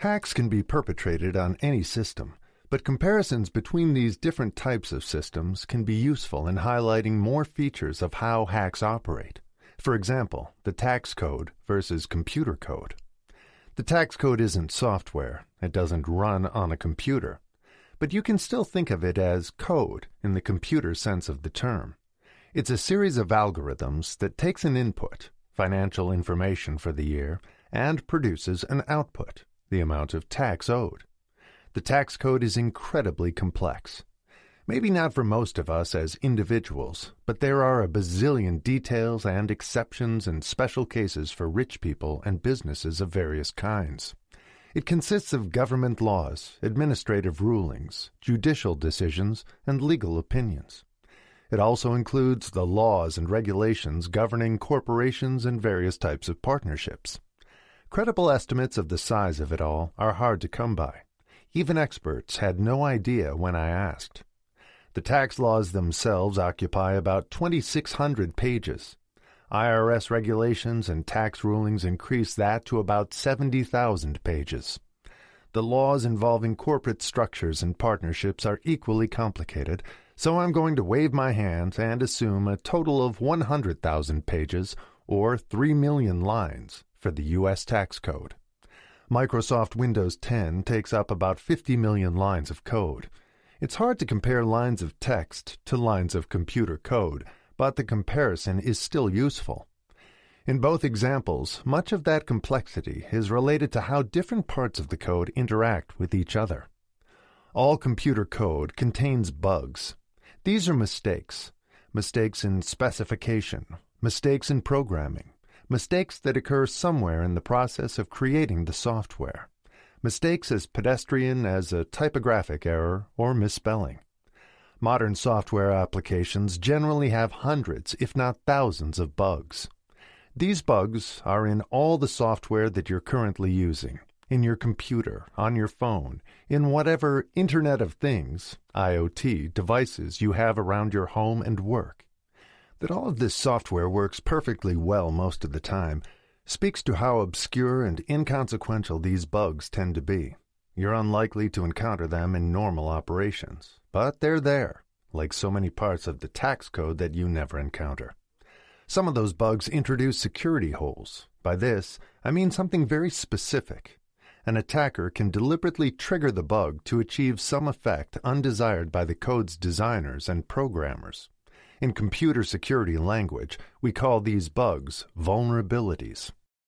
Hacks can be perpetrated on any system, but comparisons between these different types of systems can be useful in highlighting more features of how hacks operate. For example, the tax code versus computer code. The tax code isn't software. It doesn't run on a computer. But you can still think of it as code in the computer sense of the term. It's a series of algorithms that takes an input, financial information for the year, and produces an output, the amount of tax owed. The tax code is incredibly complex. Maybe not for most of us as individuals, but there are a bazillion details and exceptions and special cases for rich people and businesses of various kinds. It consists of government laws, administrative rulings, judicial decisions, and legal opinions. It also includes the laws and regulations governing corporations and various types of partnerships. Credible estimates of the size of it all are hard to come by. Even experts had no idea when I asked. The tax laws themselves occupy about 2,600 pages. IRS regulations and tax rulings increase that to about 70,000 pages. The laws involving corporate structures and partnerships are equally complicated, so I'm going to wave my hand and assume a total of 100,000 pages, or 3 million lines, for the U.S. tax code. Microsoft Windows 10 takes up about 50 million lines of code. It's hard to compare lines of text to lines of computer code, but the comparison is still useful. In both examples, much of that complexity is related to how different parts of the code interact with each other. All computer code contains bugs. These are mistakes in specification, mistakes in programming, mistakes that occur somewhere in the process of creating the software, mistakes as pedestrian as a typographic error or misspelling. Modern software applications generally have hundreds, if not thousands, of bugs. These bugs are in all the software that you're currently using, in your computer, on your phone, in whatever Internet of Things, IoT, devices you have around your home and work. That all of this software works perfectly well most of the time speaks to how obscure and inconsequential these bugs tend to be. You're unlikely to encounter them in normal operations, but they're there, like so many parts of the tax code that you never encounter. Some of those bugs introduce security holes. By this, I mean something very specific. An attacker can deliberately trigger the bug to achieve some effect undesired by the code's designers and programmers. In computer security language, we call these bugs vulnerabilities.